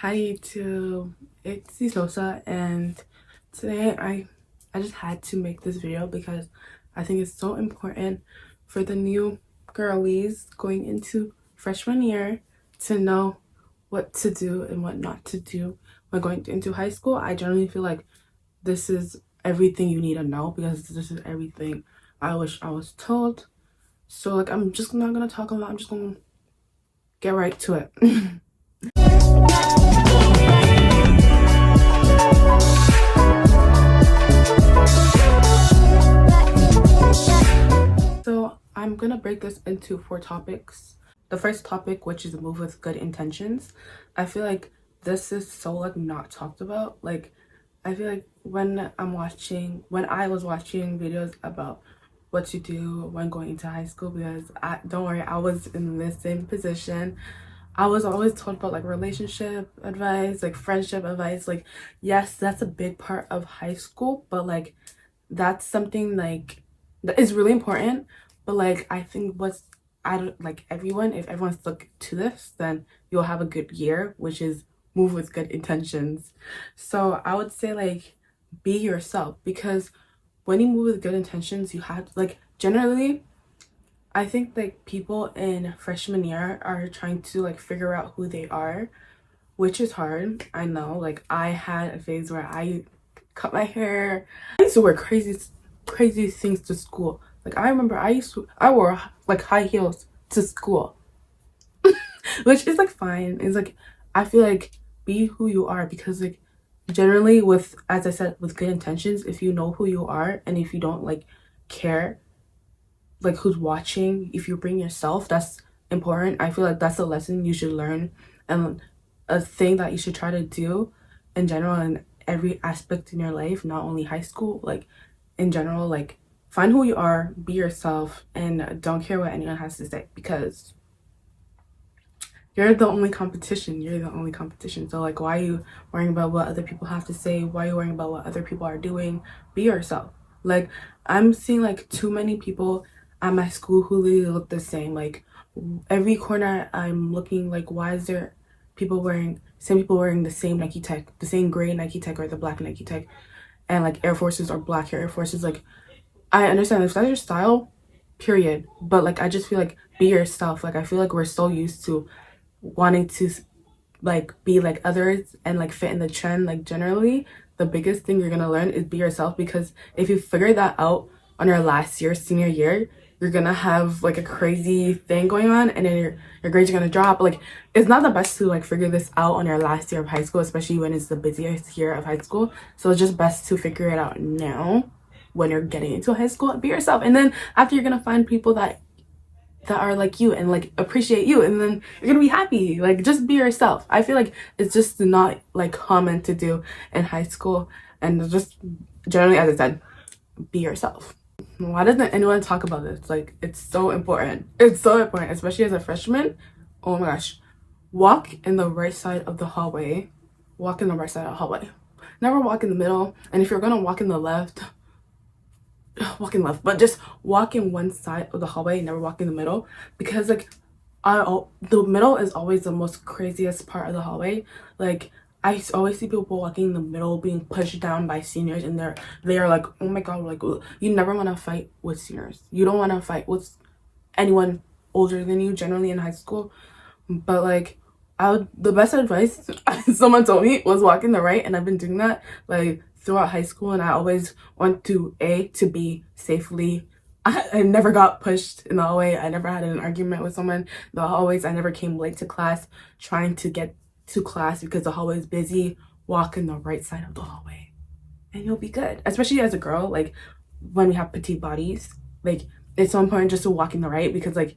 Hi YouTube, it's Sosa, and today I just had to make this video because I think it's so important for the new girlies going into freshman year to know what to do and what not to do when going into high school. I generally feel like this is everything you need to know because this is everything I wish I was told. So like I'm just not gonna talk a lot, I'm just gonna get right to it. So I'm gonna break this into 4 topics. The first topic, which is move with good intentions. I feel like this is so like not talked about. Like I feel like when I was watching videos about what to do when going into high school, because don't worry, I was in the same position. I was always told about like relationship advice, like friendship advice. Like yes, that's a big part of high school, but like that's something like that is really important. But like I think what's I don't like everyone, if everyone's stuck to this, then you'll have a good year, which is move with good intentions. So I would say like be yourself, because when you move with good intentions, you have like generally I think like people in freshman year are trying to like figure out who they are, which is hard. I know, like I had a phase where I cut my hair. I used to wear crazy things to school. Like I remember I wore like high heels to school, which is like fine. It's like I feel like be who you are, because like generally with, as I said, with good intentions, if you know who you are and if you don't like care like who's watching, if you bring yourself, that's important. I feel like that's a lesson you should learn, and a thing that you should try to do in general in every aspect in your life, not only high school, like in general. Like find who you are, be yourself, and don't care what anyone has to say, because you're the only competition. So like why are you worrying about what other people have to say? Why are you worrying about what other people are doing? Be yourself. Like I'm seeing like too many people at my school who literally look the same. Like every corner I'm looking, like why is there people wearing the same Nike Tech, the same gray Nike Tech or the black Nike Tech, and like Air Forces or black Air Forces. Like I understand if that's your style, period, but like I just feel like be yourself. Like I feel like we're so used to wanting to like be like others and like fit in the trend. Like generally the biggest thing you're gonna learn is be yourself, because if you figure that out on your last year, senior year, you're gonna have like a crazy thing going on, and then your grades are gonna drop. Like it's not the best to like figure this out on your last year of high school, especially when it's the busiest year of high school. So it's just best to figure it out now when you're getting into high school. Be yourself, and then after you're gonna find people that are like you and like appreciate you, and then you're gonna be happy. Like just be yourself. I feel like it's just not like common to do in high school, and just generally, as I said, be yourself. Why doesn't anyone talk about this? Like it's so important, it's so important, especially as a freshman. Oh my gosh, walk in the right side of the hallway. Walk in the right side of the hallway, never walk in the middle. And if you're gonna walk in the left, walking left, but just walk in one side of the hallway, never walk in the middle, because like the middle is always the most craziest part of the hallway. Like always see people walking in the middle being pushed down by seniors, and they are like, oh my god, like you never want to fight with seniors, you don't want to fight with anyone older than you generally in high school. But like the best advice someone told me was walking the right, and I've been doing that like throughout high school, and I always went to B safely. I never got pushed in the hallway. I never had an argument with someone in the hallways. I never came late to class trying to get to class because the hallway is busy. Walk in the right side of the hallway and you'll be good, especially as a girl. Like when we have petite bodies, like it's so important just to walk in the right, because like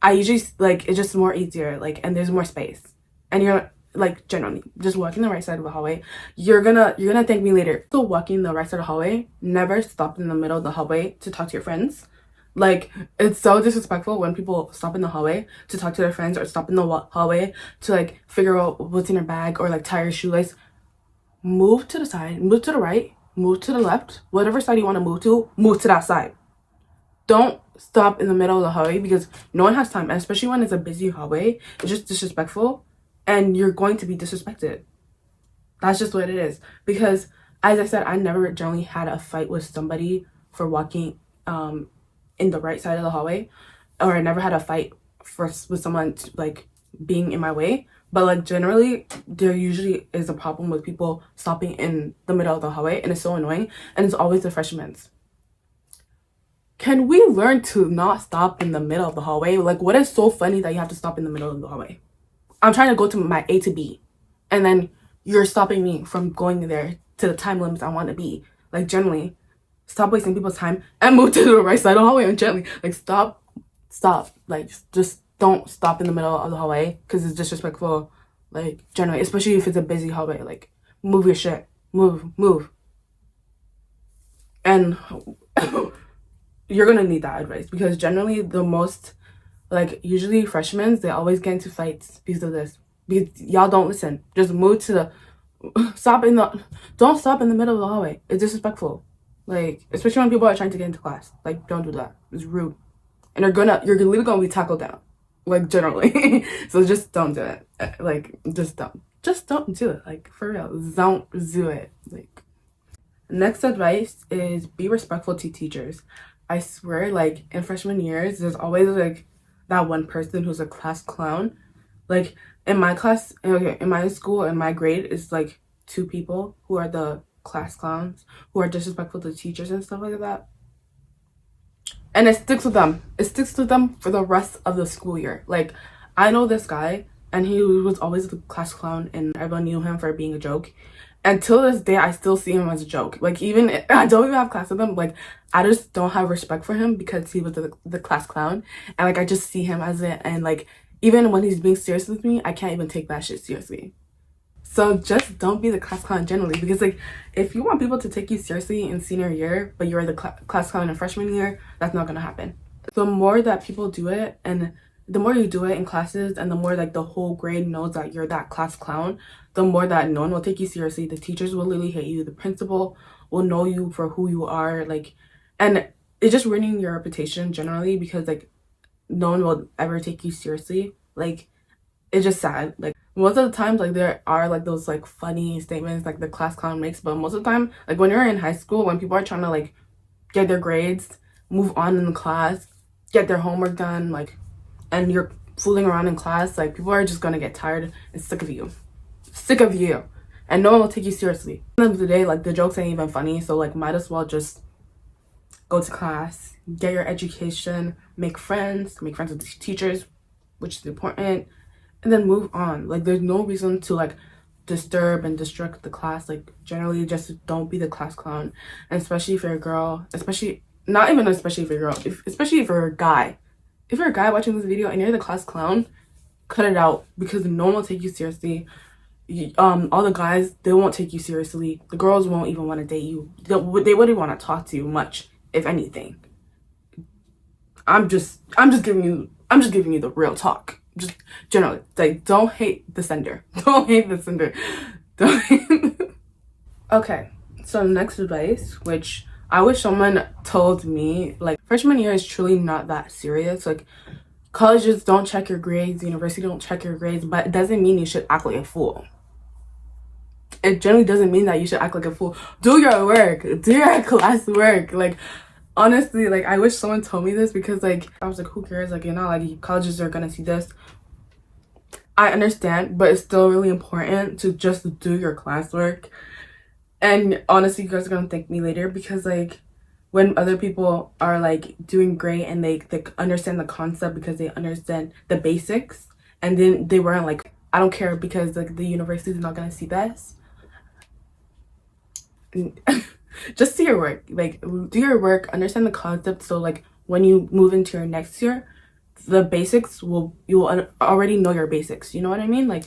I usually like it's just more easier, like, and there's more space, and you're like generally just walking the right side of the hallway. You're gonna thank me later. So walking the right side of the hallway, never stop in the middle of the hallway to talk to your friends. Like it's so disrespectful when people stop in the hallway to talk to their friends, or stop in the hallway to like figure out what's in your bag or like tie your shoelace. Move to the side, move to the right, move to the left, whatever side you want to move to that side. Don't stop in the middle of the hallway, because no one has time, and especially when it's a busy hallway. It's just disrespectful, and you're going to be disrespected. That's just what it is. Because as I said, I never generally had a fight with somebody for walking in the right side of the hallway, or I never had a fight with someone like being in my way. But like generally, there usually is a problem with people stopping in the middle of the hallway, and it's so annoying. And it's always the freshmen's. Can we learn to not stop in the middle of the hallway? Like, what is so funny that you have to stop in the middle of the hallway? I'm trying to go to my A to B, and then you're stopping me from going there to the time limits I want to be. Like, generally, stop wasting people's time and move to the right side of the hallway. And gently, like, stop. Like, just don't stop in the middle of the hallway because it's disrespectful. Like, generally, especially if it's a busy hallway. Like, move your shit. Move. And you're gonna need that advice because generally the most, like, usually freshmen, they always get into fights because of this. Because y'all don't listen. Just move to the don't stop in the middle of the hallway. It's disrespectful. Like, especially when people are trying to get into class. Like, don't do that. It's rude. And you're literally gonna be tackled down. Like, generally. So just don't do it. Like, just don't do it. Like, for real. Don't do it. Like, next advice is be respectful to teachers. I swear, like, in freshman years, there's always, like, that one person who's a class clown. Like, in my class, okay, in my school, in my grade, it's, like, 2 people who are the class clowns, who are disrespectful to teachers and stuff like that. And it sticks with them. It sticks with them for the rest of the school year. Like, I know this guy, and he was always the class clown, and everyone knew him for being a joke. Until this day, I still see him as a joke. Like, even I don't even have class with him. Like, I just don't have respect for him because he was the class clown, and like I just see him as it. And like, even when he's being serious with me, I can't even take that shit seriously. So just don't be the class clown generally, because like, if you want people to take you seriously in senior year, but you're the class clown in freshman year, that's not gonna happen. The more that people do it, and the more you do it in classes, and the more like the whole grade knows that you're that class clown, the more that no one will take you seriously. The teachers will literally hate you. The principal will know you for who you are. Like, and it's just ruining your reputation generally, because like no one will ever take you seriously. Like, it's just sad. Like, most of the times, like, there are like those like funny statements like the class clown makes, but most of the time, like when you're in high school, when people are trying to like get their grades, move on in the class, get their homework done, like, and you're fooling around in class, like, people are just gonna get tired and sick of you, and no one will take you seriously. At the end of the day, like, the jokes ain't even funny, so like, might as well just go to class, get your education, make friends with the teachers, which is important, and then move on. Like, there's no reason to like disturb and distract the class. Like, generally, just don't be the class clown. And especially if you're a girl, especially if you're a guy. If you're a guy watching this video and you're the class clown, cut it out, because no one will take you seriously. All the guys, they won't take you seriously. The girls won't even want to date you. They wouldn't want to talk to you much, if anything. I'm just giving you the real talk. Just generally, like, don't hate the sender. Don't hate the sender. Okay, so next advice, which I wish someone told me, like, freshman year is truly not that serious. Like, colleges don't check your grades, university don't check your grades, but it doesn't mean you should act like a fool. It generally doesn't mean that you should act like a fool. Do your work. Do your class work. Like, honestly, like, I wish someone told me this, because like, I was like, who cares? Like, you know, like, colleges are gonna see this. I understand, but it's still really important to just do your classwork. And honestly, you guys are gonna thank me later, because like, when other people are like doing great and they understand the concept because they understand the basics, and then they weren't like, I don't care because like the university is not gonna see this. Just do your work. Like, do your work, understand the concept, so like when you move into your next year, the basics you will already know your basics. You know what I mean? Like,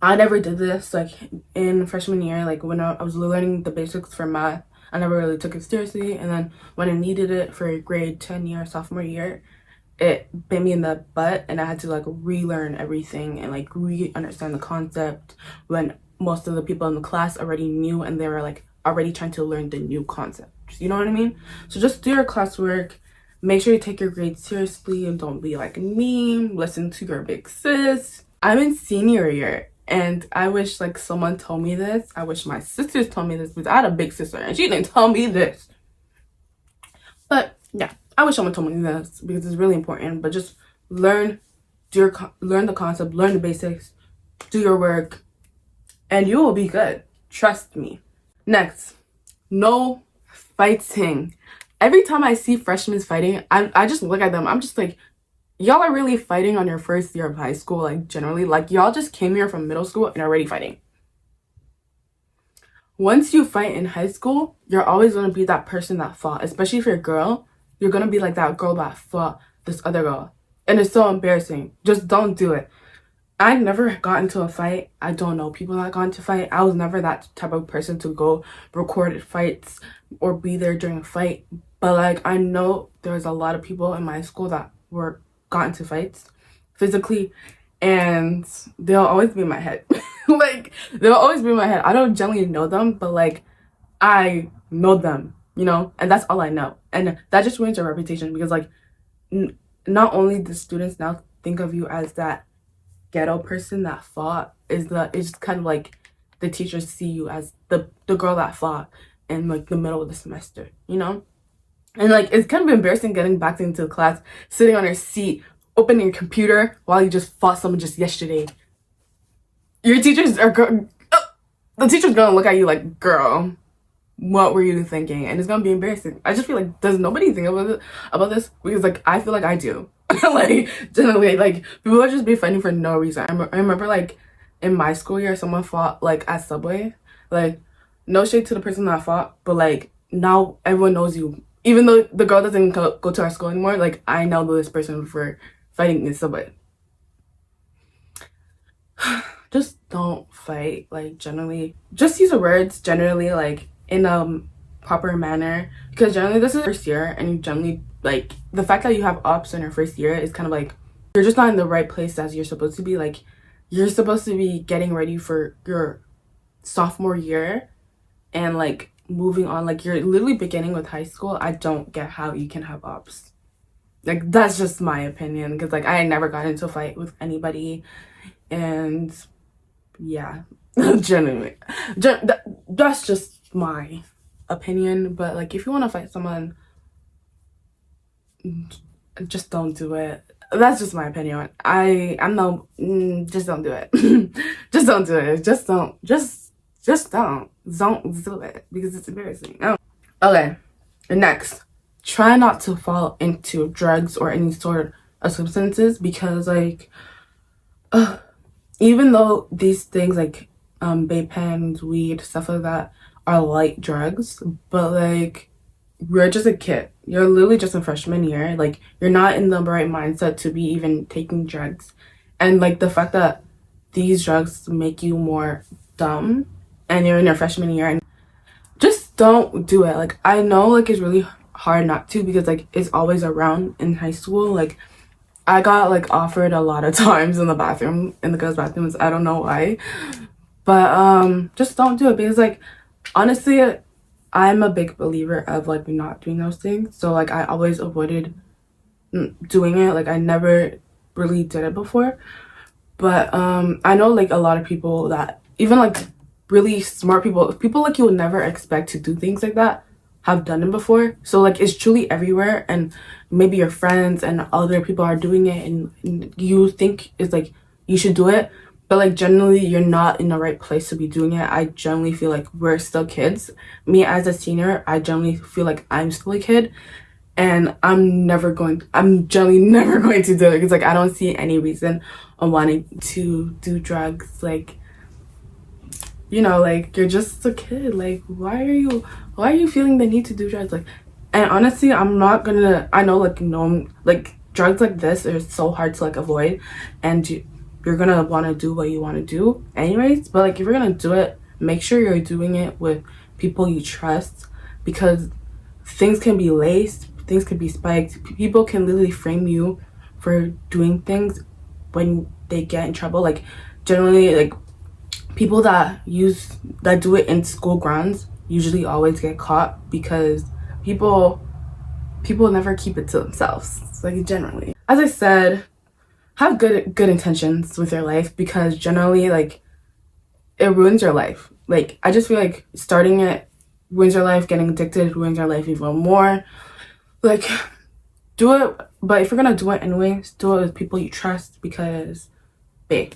I never did this like in freshman year. Like, when I was learning the basics for math, I never really took it seriously. And then when I needed it for grade 10 year, sophomore year, it bit me in the butt, and I had to like relearn everything and like re-understand the concept, when most of the people in the class already knew, and they were like already trying to learn the new concept. You know what I mean? So just do your classwork. Make sure you take your grades seriously, and don't be like me. Listen to your big sis. I'm in senior year, and I wish like someone told me this. I wish my sisters told me this, because I had a big sister and she didn't tell me this. But yeah, I wish someone told me this because it's really important. But just learn, learn the concept, learn the basics, do your work, and you will be good. Trust me. Next, no fighting. Every time I see freshmen fighting, I just look at them. I'm just like, y'all are really fighting on your first year of high school, like generally. Like y'all just came here from middle school and are already fighting. Once you fight in high school, you're always going to be that person that fought. Especially if you're a girl, you're going to be like that girl that fought this other girl. And it's so embarrassing. Just don't do it. I never got into a fight. I don't know people that got into a fight. I was never that type of person to go record fights or be there during a fight. But like, I know there's a lot of people in my school that got into fights physically, and they'll always be in my head. Like, they'll always be in my head. I don't generally know them, but like, I know them, you know, and that's all I know. And that just ruins your reputation, because like, not only the students now think of you as that ghetto person that fought, it's kind of like the teachers see you as the girl that fought in like the middle of the semester, you know. And like, it's kind of embarrassing getting back into class, sitting on your seat, opening your computer while you just fought someone just yesterday. Your teachers are the teacher's gonna look at you like, girl, what were you thinking? And it's gonna be embarrassing. I just feel like, does nobody think about this? Because like, I feel like I do. Like, generally, like, people are just be fighting for no reason. I remember like in my school year, someone fought like at Subway. Like, no shade to the person that fought, but like, now everyone knows you. Even though the girl doesn't go to our school anymore, like, I know this person for fighting in Subway. Just don't fight. Like, generally, just use the words generally, like, in a proper manner, because generally this is first year, and you generally, like, the fact that you have ops in your first year is kind of like, you're just not in the right place as you're supposed to be. Like, you're supposed to be getting ready for your sophomore year and like moving on. Like, you're literally beginning with high school. I don't get how you can have ops. Like, that's just my opinion, because like, I never got into a fight with anybody. And yeah, genuinely, that's just my opinion. But like, if you want to fight someone, just don't do it. That's just my opinion. I'm no, just don't do it. Just don't do it. Just don't do it, because it's embarrassing. Oh. Okay, next, try not to fall into drugs or any sort of substances, because like, even though these things like vape pens, weed, stuff like that are light drugs, but like, you're just a kid. You're literally just a freshman year. Like, you're not in the right mindset to be even taking drugs. And like, the fact that these drugs make you more dumb, and you're in your freshman year, and just don't do it. Like, I know like, it's really hard not to, because like, it's always around in high school. Like, I got like offered a lot of times in the bathroom, in the girls' bathrooms. I don't know why, but just don't do it, because like, honestly, I'm a big believer of like not doing those things. So like, I always avoided doing it. Like, I never really did it before, but I know like a lot of people that, even like really smart people like you would never expect to do things like that, have done it before. So like, it's truly everywhere, and maybe your friends and other people are doing it, and you think it's like you should do it, but like, generally you're not in the right place to be doing it. I generally feel like we're still kids. Me as a senior, I generally feel like I'm still a kid, and I'm generally never going to do it, because like, I don't see any reason on wanting to do drugs. Like, you know, like, you're just a kid. Like, why are you feeling the need to do drugs? Like, and honestly, I know like, no, like, drugs like this are so hard to like avoid, and you're gonna want to do what you want to do anyways. But like, if you're gonna do it, make sure you're doing it with people you trust, because things can be laced, things can be spiked. People can literally frame you for doing things when they get in trouble. Like, generally, like, people that do it in school grounds usually always get caught, because people never keep it to themselves. Like, generally, as I said, have good intentions with your life, because generally, like, it ruins your life. Like, I just feel like starting it ruins your life, getting addicted ruins your life even more. Like, do it, but if you're gonna do it anyways, do it with people you trust, because, babe,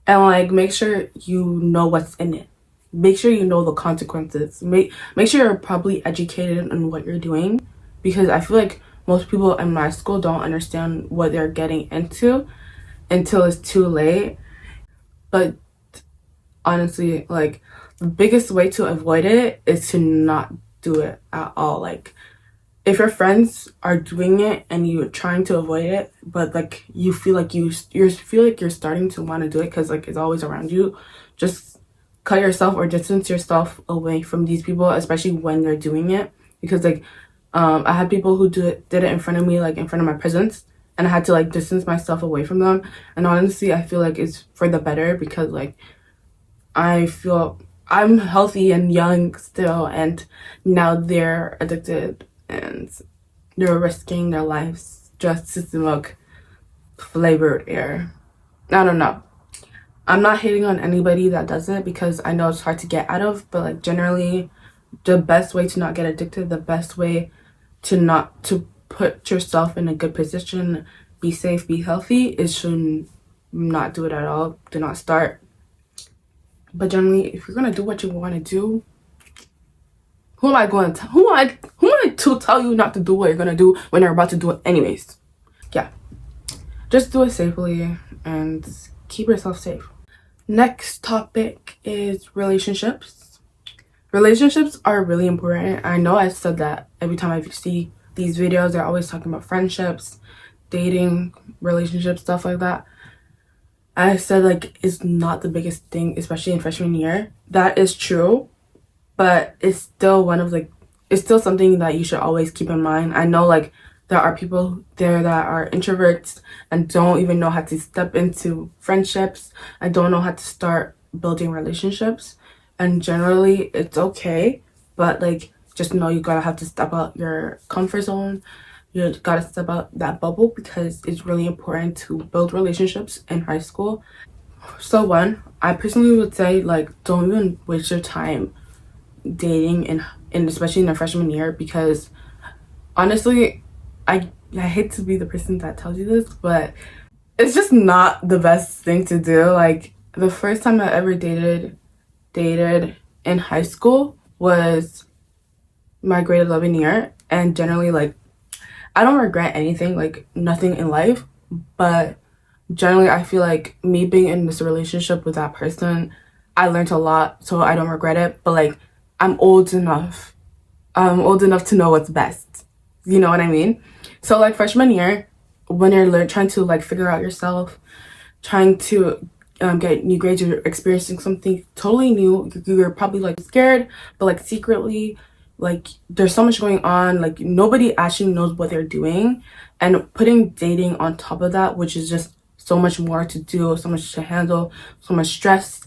and like, make sure you know what's in it. Make sure you know the consequences. Make sure you're probably educated on what you're doing, because I feel like most people in my school don't understand what they're getting into until it's too late. But honestly, like, the biggest way to avoid it is to not do it at all. Like, if your friends are doing it and you're trying to avoid it, but like you feel like you're starting to want to do it because like it's always around you, just cut yourself or distance yourself away from these people, especially when they're doing it. Because like, I had people who did it in front of me, like in front of my presence, and I had to like distance myself away from them. And honestly, I feel like it's for the better, because like, I feel I'm healthy and young still, and now they're addicted and they're risking their lives just to smoke flavored air. I don't know. I'm not hating on anybody that does it, because I know it's hard to get out of, but like, generally, the best way to not get addicted, the best way to put yourself in a good position, be safe, be healthy, is to not do it at all. Do not start. But generally, if you're gonna do what you want to do, who am I going to who am I to tell you not to do what you're gonna do when you're about to do it anyways? Yeah, just do it safely and keep yourself safe. Next topic is relationships. Relationships are really important. I know I said that every time I see these videos, they're always talking about friendships, dating, relationships, stuff like that. I said like it's not the biggest thing, especially in freshman year. That is true, but it's still it's still something that you should always keep in mind. I know like there are people there that are introverts and don't even know how to step into friendships. I don't know how to start building relationships, and generally it's okay, but like, just know you gotta have to step out your comfort zone. You gotta step out that bubble, because it's really important to build relationships in high school. So one, I personally would say like, don't even waste your time dating and especially in the freshman year, because honestly, I hate to be the person that tells you this, but it's just not the best thing to do. Like, the first time I ever dated in high school was my grade 11 year, and generally, like, I don't regret anything, like nothing in life, but generally I feel like me being in this relationship with that person, I learned a lot, so I don't regret it. But like, I'm old enough. I'm old enough to know what's best. You know what I mean? So like, freshman year, when you're trying to like figure out yourself, trying to get new grades, you're experiencing something totally new. You're probably like scared, but like secretly, like, there's so much going on. Like, nobody actually knows what they're doing, and putting dating on top of that, which is just so much more to do, so much to handle, so much stress.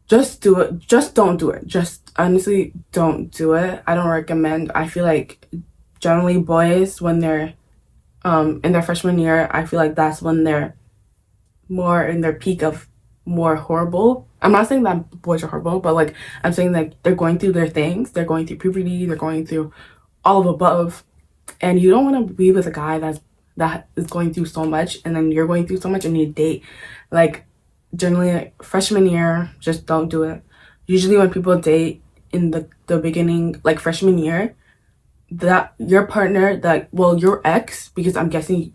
Just do it. Just don't do it. Just honestly, don't do it. I don't recommend. I feel like generally boys, when they're in their freshman year, I feel like that's when they're more in their peak of more horrible. I'm not saying that boys are horrible, but like, I'm saying like, they're going through their things. They're going through puberty. They're going through all of above, and you don't want to be with a guy that is going through so much, and then you're going through so much, and you date. Like, generally, like, freshman year, just don't do it. Usually when people date in the beginning, like freshman year, that your partner, that, well, your ex, because I'm guessing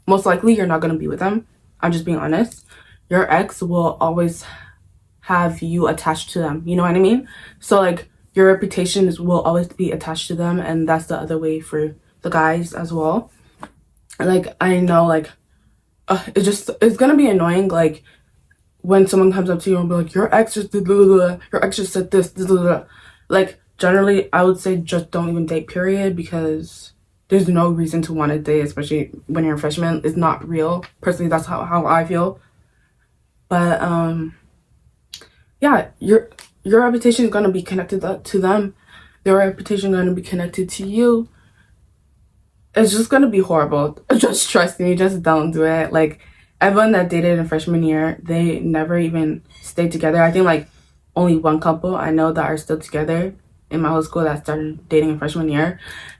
most likely you're not going to be with them, I'm just being honest, your ex will always have you attached to them, you know what I mean? So like, your reputation will always be attached to them, and that's the other way for the guys as well. Like, I know, like, it's gonna be annoying, like, when someone comes up to you and be like, your ex just did blah, blah, blah. Your ex just said this, blah, blah, blah. Like, generally I would say just don't even date, period, because there's no reason to want to date, especially when you're a freshman. It's not real. Personally, that's how I feel. But yeah, your reputation is gonna be connected to them. Their reputation is gonna be connected to you. It's just gonna be horrible. Just trust me, just don't do it. Like everyone that dated in freshman year, they never even stayed together. I think like only one couple I know that are still together in my whole school that started dating in freshman year.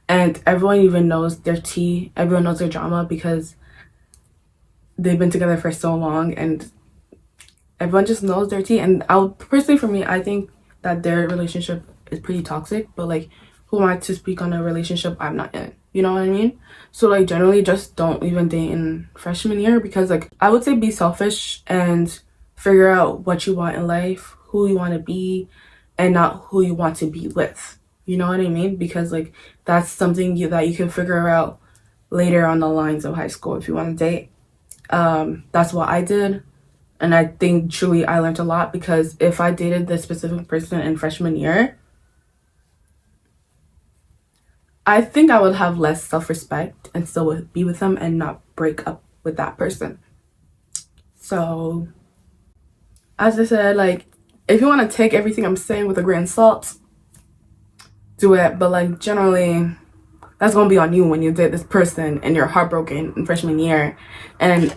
And everyone even knows their tea, everyone knows their drama because they've been together for so long and everyone just knows their tea. And I'll personally, for me, I think that their relationship is pretty toxic, but like who am I to speak on a relationship I'm not in, you know what I mean? So like generally just don't even date in freshman year because like I would say be selfish and figure out what you want in life, who you want to be, and not who you want to be with, you know what I mean? Because like that's something that you can figure out later on the lines of high school if you want to date. That's what I did. And I think truly I learned a lot because if I dated this specific person in freshman year, I think I would have less self-respect and still would be with them and not break up with that person. So, as I said, like, if you want to take everything I'm saying with a grain of salt, do it. But, like, generally, that's going to be on you when you date this person and you're heartbroken in freshman year. And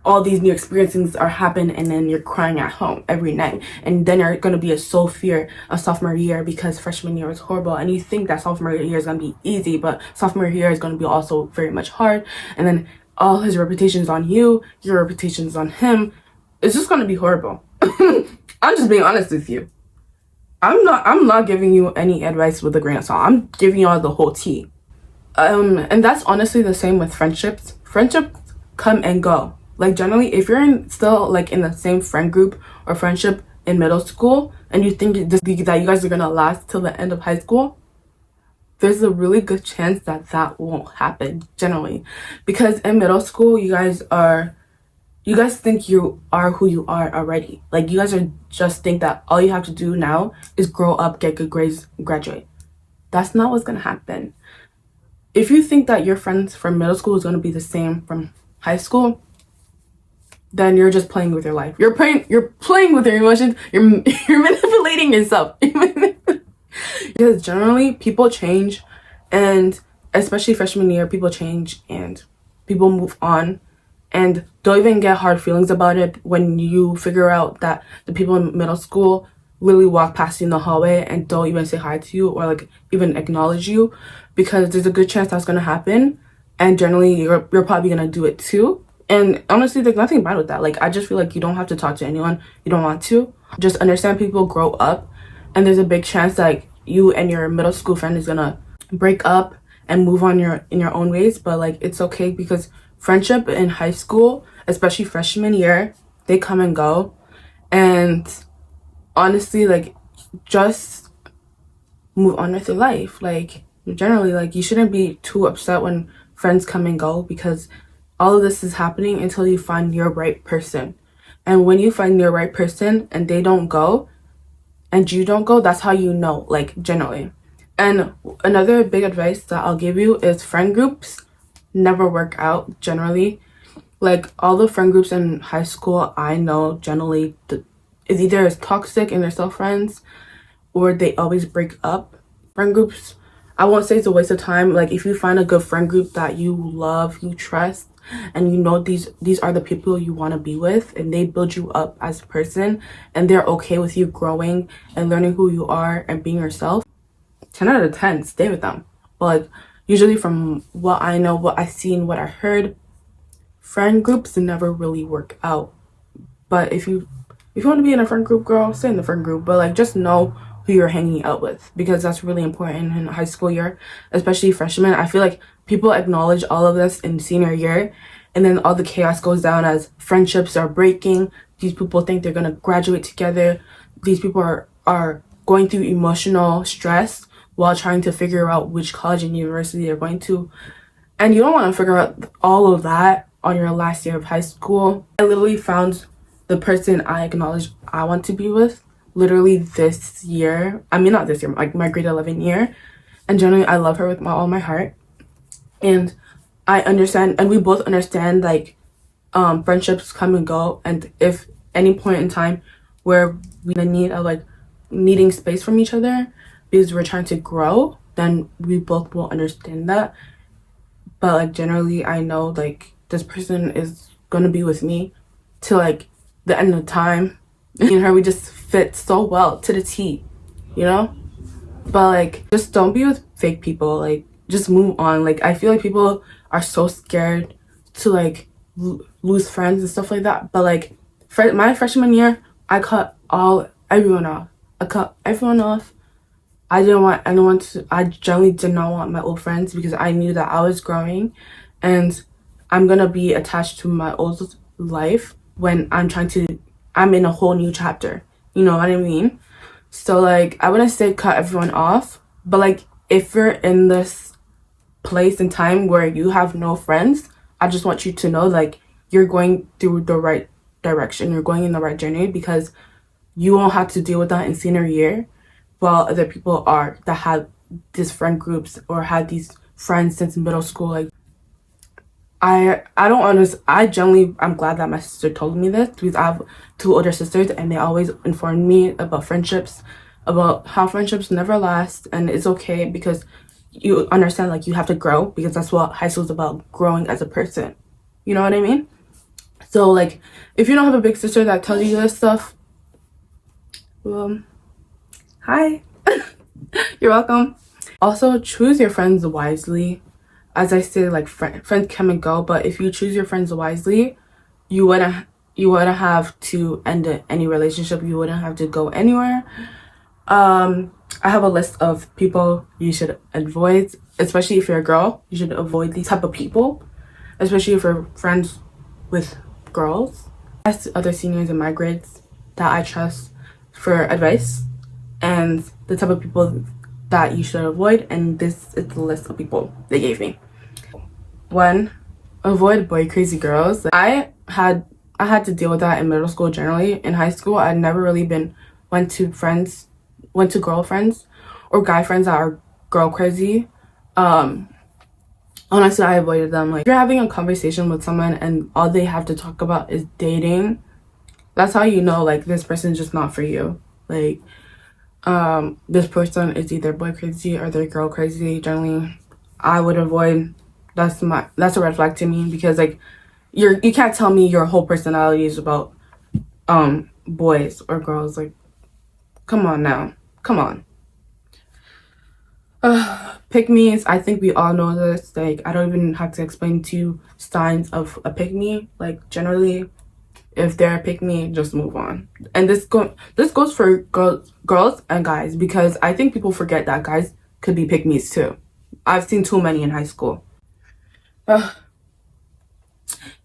all these new experiences are happening and then you're crying at home every night and then you're going to be a soul fear of sophomore year because freshman year was horrible and you think that sophomore year is going to be easy, but sophomore year is going to be also very much hard, and then all his reputation is on you, your reputation is on him. It's just going to be horrible. I'm just being honest with you. I'm not giving you any advice with a grain of salt. I'm giving you all the whole tea. And that's honestly the same with friendships. Friendships come and go. Like generally, if you're still like in the same friend group or friendship in middle school, and you think that you guys are gonna last till the end of high school, there's a really good chance that that won't happen generally, because in middle school, you guys think you are who you are already. Like you guys are just think that all you have to do now is grow up, get good grades, graduate. That's not what's gonna happen. If you think that your friends from middle school is going to be the same from high school, then you're just playing with your life. You're playing with your emotions. You're manipulating yourself. Because generally people change, and especially freshman year, people change and people move on and don't even get hard feelings about it when you figure out that the people in middle school literally walk past you in the hallway and don't even say hi to you or like even acknowledge you, because there's a good chance that's gonna happen, and generally you're probably gonna do it too. And honestly, there's nothing bad with that. Like I just feel like you don't have to talk to anyone you don't want to. Just understand people grow up, and there's a big chance that you and your middle school friend is gonna break up and move on in your own ways. But like it's okay, because friendship in high school, especially freshman year, they come and go. And honestly, like just move on with your life. Like generally, like you shouldn't be too upset when friends come and go, because all of this is happening until you find your right person. And when you find your right person and they don't go and you don't go, that's how you know, like generally. And another big advice that I'll give you is friend groups never work out generally. Like all the friend groups in high school I know generally is either as toxic and they're still friends, or they always break up. Friend groups, I won't say it's a waste of time. Like if you find a good friend group that you love, you trust, and you know these are the people you want to be with, and they build you up as a person, and they're okay with you growing and learning who you are and being yourself, 10 out of 10, stay with them. But like usually from what I know, what I've seen, what I heard, friend groups never really work out. But if you want to be in a friend group, girl, stay in the friend group. But like just know who you're hanging out with, because that's really important in high school year, especially freshmen. I feel like people acknowledge all of this in senior year, and then all the chaos goes down as friendships are breaking. These people think they're gonna graduate together. These people are going through emotional stress while trying to figure out which college and university they're going to. And you don't want to figure out all of that on your last year of high school. I literally found the person I acknowledge I want to be with literally this year. I mean, not this year, like my grade 11 year. And generally, I love her with all my heart. And I understand, and we both understand, like, friendships come and go. And if any point in time where we need of, like, needing space from each other because we're trying to grow, then we both will understand that. but like generally I know like this person is gonna be with me till like the end of time. Me and her, we just fit so well to the T, you know? But like just don't be with fake people. Like just move on. Like I feel like people are so scared to like lose friends and stuff like that. But like my freshman year, I cut everyone off. I cut everyone off. I didn't want anyone to. I generally did not want my old friends because I knew that I was growing, and I'm gonna be attached to my old life when I'm in a whole new chapter. You know what I mean? So like I wouldn't say cut everyone off, but like if you're in this place and time where you have no friends, I just want you to know like you're going through the right direction. You're going in the right journey because you won't have to deal with that in senior year while other people are that have these friend groups or had these friends since middle school. Like I don't understand. I'm glad that my sister told me this because I have two older sisters and they always informed me about friendships, about how friendships never last, and it's okay because you understand like you have to grow because that's what high school is about, growing as a person. You know what I mean? So like if you don't have a big sister that tells you this stuff, well, hi. You're welcome. Also, choose your friends wisely. As I say, like friends come and go, but if you choose your friends wisely, you wouldn't have to end any relationship. You wouldn't have to go anywhere. I have a list of people you should avoid, especially if you're a girl. You should avoid these type of people, especially if you're friends with girls. Ask other seniors in my grades that I trust for advice and the type of people that you should avoid, and this is the list of people they gave me. 1, avoid boy crazy girls. I had to deal with that in middle school. Generally in high school I'd never really went to girlfriends or guy friends that are girl crazy. Honestly, I avoided them. Like if you're having a conversation with someone and all they have to talk about is dating, that's how you know like this person's just not for you. Like this person is either boy crazy or they're girl crazy. Generally I would avoid. That's a red flag to me because like you can't tell me your whole personality is about boys or girls. Like come on now, come on. Pick me's, I think we all know this. Like I don't even have to explain to you signs of a pick me. Like generally if they're a pick me, just move on. And this goes for girls and guys because I think people forget that guys could be pick me's too. I've seen too many in high school.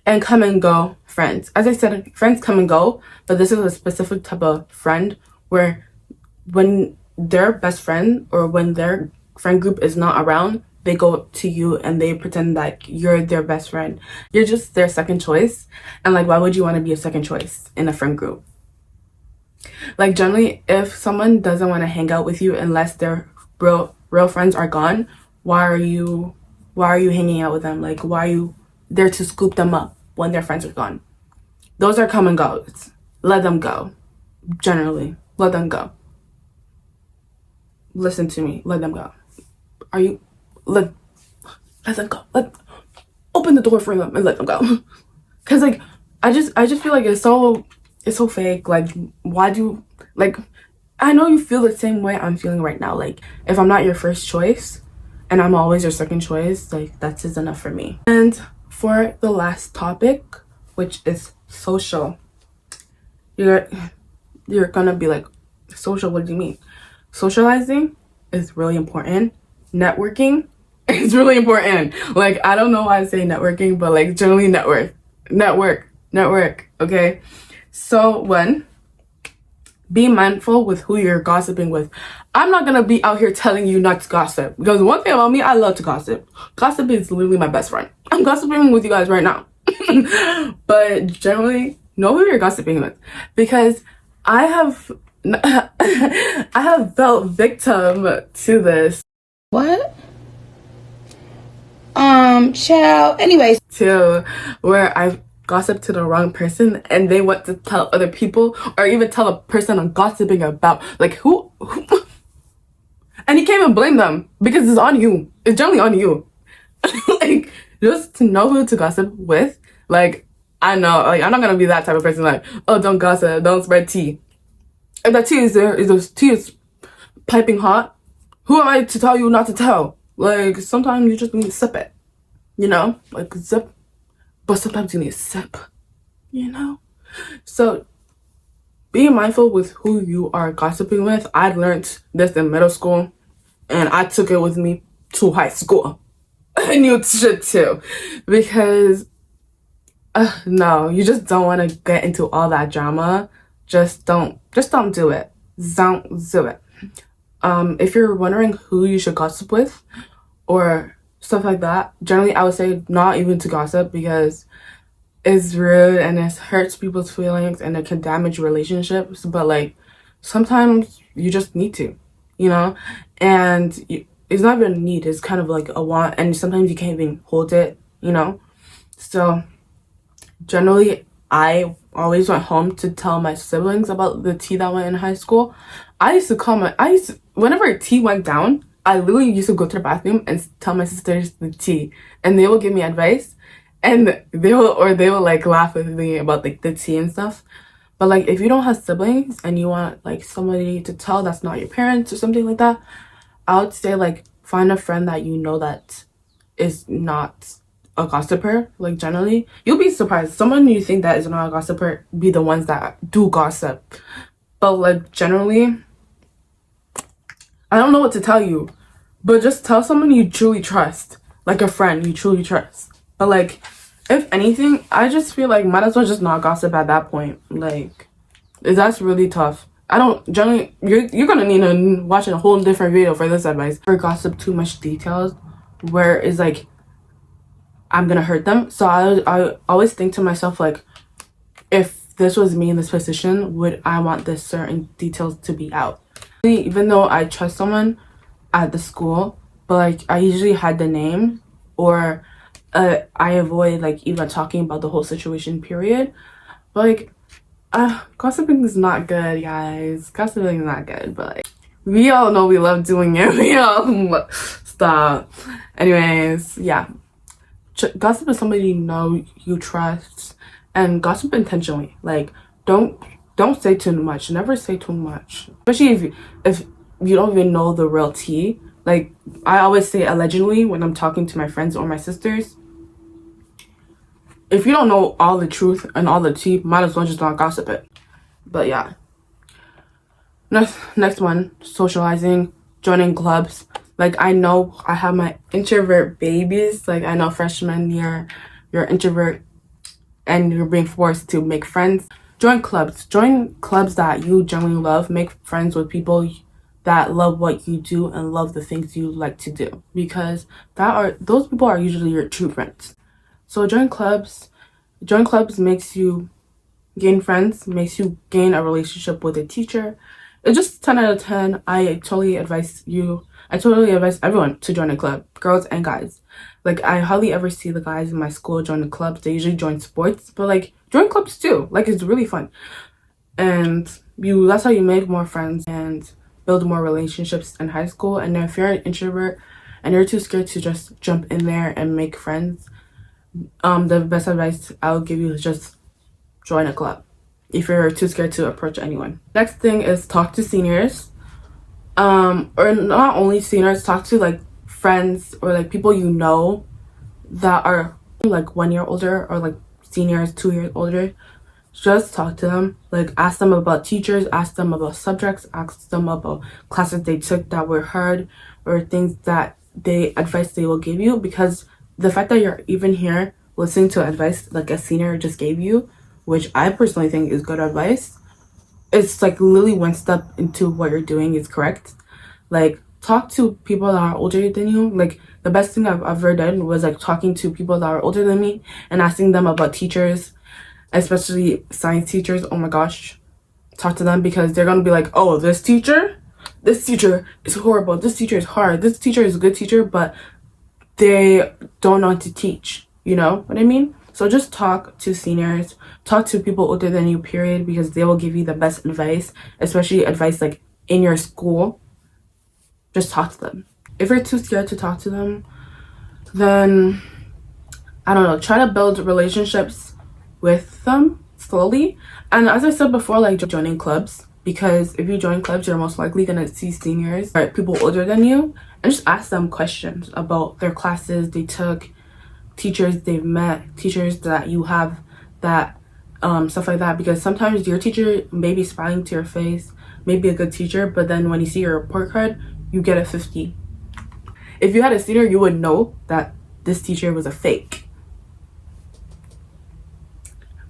And come and go friends. As I said, friends come and go, but this is a specific type of friend where when their best friend or when their friend group is not around, they go to you and they pretend like you're their best friend. You're just their second choice. And like, why would you want to be a second choice in a friend group? Like generally, if someone doesn't want to hang out with you unless their real friends are gone, why are you hanging out with them? Like why are you there to scoop them up when their friends are gone? Those are come and goes. Let them go. Generally, let them go. Listen to me. Let them go. Let them go. Open the door for them and let them go. Cause like I just feel like it's so fake. Like why do like I know you feel the same way I'm feeling right now. Like if I'm not your first choice and I'm always your second choice, like that's just enough for me. And for the last topic, which is social. You're gonna be like, social, what do you mean? Socializing is really important. Networking is really important. Like I don't know why I say networking, but like generally network, okay? So 1, be mindful with who you're gossiping with. I'm not gonna be out here telling you not to gossip because one thing about me, I love to gossip. Gossip is literally my best friend. I'm gossiping with you guys right now. But generally know who you're gossiping with because I have felt victim to this. What? Child. Anyways. To where I've gossiped to the wrong person and they want to tell other people or even tell a person I'm gossiping about. Like who? And you can't even blame them because it's on you. It's generally on you. Like, just to know who to gossip with. Like, I know, like, I'm not gonna be that type of person, like, oh, don't gossip, don't spread tea. If that tea is there, if the tea is piping hot, who am I to tell you not to tell? Like, sometimes you just need to sip it, you know? Like, zip, but sometimes you need to sip, you know? So, being mindful with who you are gossiping with, I learned this in middle school, and I took it with me to high school. I knew shit too, because no, you just don't want to get into all that drama. Just don't do it. Don't do it. If you're wondering who you should gossip with or stuff like that, generally I would say not even to gossip because it's rude and it hurts people's feelings and it can damage relationships. But like sometimes you just need to, you know, and it's not even a need. It's kind of like a want, and sometimes you can't even hold it, you know. So generally, I always went home to tell my siblings about the tea that went in high school. Whenever tea went down, I literally used to go to the bathroom and tell my sisters the tea, and they will give me advice, and they will like laugh with me about like the tea and stuff. But like if you don't have siblings and you want like somebody to tell that's not your parents or something like that, I would say like find a friend that you know that is not a gossiper. Like generally, you'll be surprised. Someone you think that is not a gossiper be the ones that do gossip. But like generally, I don't know what to tell you, but just tell someone you truly trust, like a friend you truly trust. But like, if anything, I just feel like might as well just not gossip at that point. Like, that's really tough. I don't generally. You're gonna need to watch a whole different video for this advice. For gossip too much details, where it's like I'm gonna hurt them. So I always think to myself like, if this was me in this position, would I want this certain details to be out? Even though I trust someone at the school, but like I usually hide the name or I avoid like even talking about the whole situation period. But like gossiping is not good, guys. Gossiping is not good, but like we all know we love doing it. We all stop. Anyways, yeah. Gossip is somebody you know, you trust, and gossip intentionally. Like don't say too much. Never say too much, especially if you don't even know the real tea. Like I always say allegedly when I'm talking to my friends or my sisters. If you don't know all the truth and all the tea, might as well just not gossip it. But yeah. Next one, socializing, joining clubs. Like I know I have my introvert babies. Like I know freshman year, you're introvert and you're being forced to make friends. Join clubs. Join clubs that you genuinely love. Make friends with people that love what you do and love the things you like to do. Because those people are usually your true friends. So join clubs. Join clubs makes you gain friends, makes you gain a relationship with a teacher. It's just 10 out of 10. I totally advise everyone to join a club, girls and guys. Like I hardly ever see the guys in my school join the clubs. They usually join sports, but like join clubs too. Like it's really fun. And that's how you make more friends and build more relationships in high school. And if you're an introvert and you're too scared to just jump in there and make friends, the best advice I'll give you is just join a club if you're too scared to approach anyone. Next thing is talk to seniors. Or not only seniors, talk to like friends or like people you know that are like 1 year older or like seniors 2 years older. Just talk to them. Like ask them about teachers, ask them about subjects, ask them about classes they took that were hard or things that advice they will give you, because the fact that you're even here listening to advice like a senior just gave you, which I personally think is good advice, it's like literally one step into what you're doing is correct. Like talk to people that are older than you. Like the best thing I've ever done was like talking to people that are older than me and asking them about teachers, especially science teachers. Oh my gosh, talk to them because they're gonna be like, oh, this teacher is horrible, this teacher is hard, this teacher is a good teacher, but they don't know how to teach. You know what I mean? So just talk to seniors, talk to people older than you, period, because they will give you the best advice, especially advice like in your school. Just talk to them. If you're too scared to talk to them, then I don't know, try to build relationships with them slowly. And as I said before, like joining clubs, because if you join clubs, you're most likely gonna see seniors or people older than you, and just ask them questions about their classes they took, teachers they've met, teachers that you have, that stuff like that. Because sometimes your teacher may be smiling to your face, may be a good teacher, but then when you see your report card, you get a 50. If you had a senior, you would know that this teacher was a fake.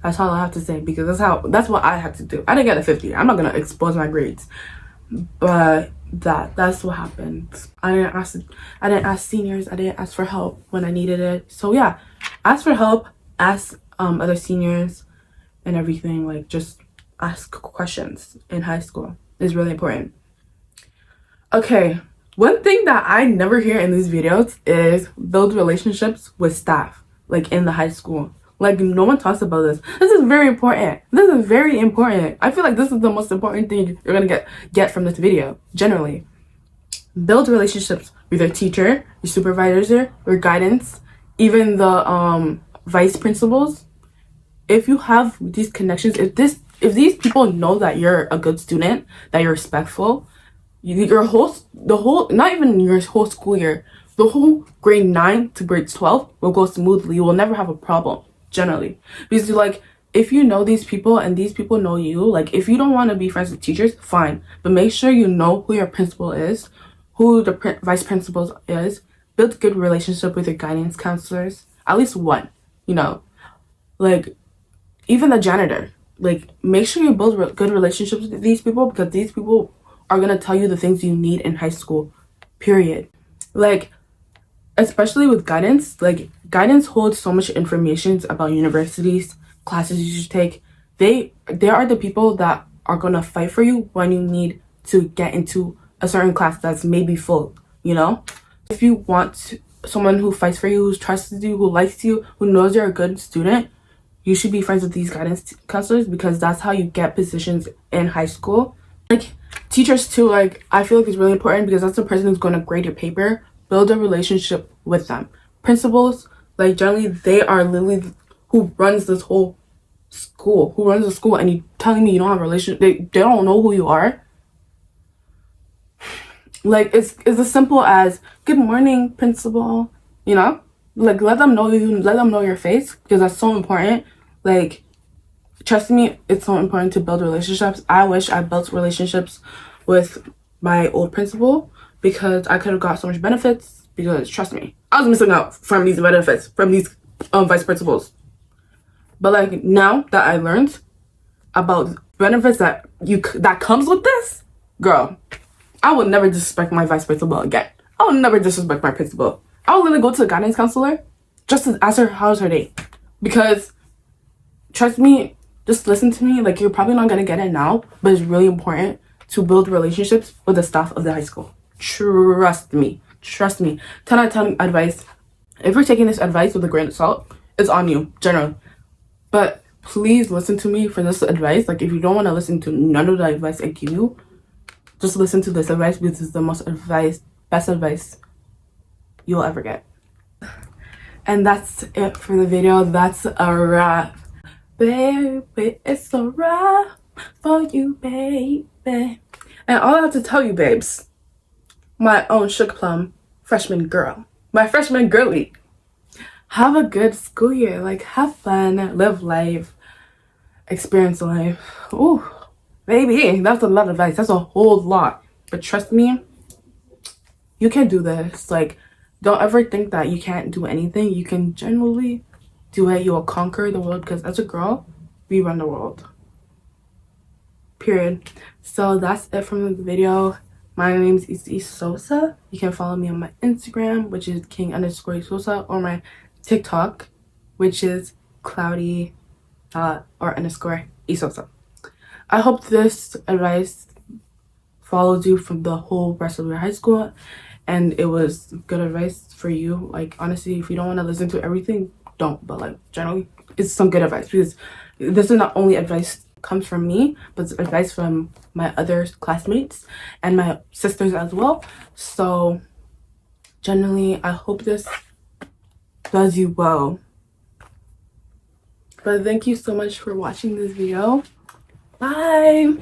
That's all I have to say, because that's what I had to do. I didn't get a 50. I'm not gonna expose my grades, but that's what happened. I didn't ask seniors. I didn't ask for help when I needed it. So yeah, ask for help. Ask other seniors and everything. Like, just ask questions in high school is really important. Okay, one thing that I never hear in these videos is build relationships with staff, like in the high school. Like, no one talks about this. This is very important. This is very important. I feel like this is the most important thing you're gonna get from this video, generally. Build relationships with your teacher, your supervisor, your guidance, even the vice principals. If you have these connections, if these people know that you're a good student, that you're respectful, not even your whole school year, the whole grade 9 to grade 12 will go smoothly. You will never have a problem, generally. Because, like, if you know these people and these people know you, like, if you don't want to be friends with teachers, fine. But make sure you know who your principal is, who the vice principal is. Build good relationship with your guidance counselors. At least one, you know. Like, even the janitor. Like, make sure you build good relationships with these people, because these people are going to tell you the things you need in high school, period. Like, especially with guidance, like, guidance holds so much information about universities, classes you should take. They are the people that are going to fight for you when you need to get into a certain class that's maybe full, you know? If you want someone who fights for you, who trusts you, who likes you, who knows you're a good student, you should be friends with these guidance counselors, because that's how you get positions in high school. Like, teachers too, like, I feel like it's really important, because that's the person who's going to grade your paper. Build a relationship with them. Principals, like, generally they are literally who runs this whole school, and you telling me you don't have a relationship, they don't know who you are. Like, it's as simple as, good morning, principal, you know? Like, let them know you, let them know your face, because that's so important. Like, trust me, it's so important to build relationships. I wish I built relationships with my old principal, because I could have got so much benefits, because trust me, I was missing out from these benefits, from these vice principals. But, like, now that I learned about benefits that comes with this, girl, I will never disrespect my vice principal again. I will never disrespect my principal. I will literally go to the guidance counselor just to ask her how's her day. Because, trust me, just listen to me. Like, you're probably not gonna get it now, but it's really important to build relationships with the staff of the high school. Trust me. 10 out of 10 advice. If you're taking this advice with a grain of salt, it's on you, generally. But please listen to me for this advice. Like, if you don't want to listen to none of the advice I give you, just listen to this advice, because it's the best advice you'll ever get. And that's it for the video. That's a wrap. Baby, it's a wrap for you, baby. And all I have to tell you, babes, my own Sugar Plum freshman girl, my freshman girly, have a good school year. Like, have fun, live life, experience life. Ooh, baby, that's a lot of advice. That's a whole lot. But trust me, you can do this. Like, don't ever think that you can't do anything. You can genuinely do it. You will conquer the world, because as a girl, we run the world. Period. So that's it from the video. My name is Isi Sosa. You can follow me on my Instagram, which is king_Sosa, or my TikTok, which is cloudy or underscore Isosa. I hope this advice follows you from the whole rest of your high school, and it was good advice for you. Like, honestly, if you don't want to listen to everything, don't. But, like, generally, it's some good advice, because this is not only advice comes from me, but it's advice from my other classmates and my sisters as well. So generally, I hope this does you well. But thank you so much for watching this video. Bye.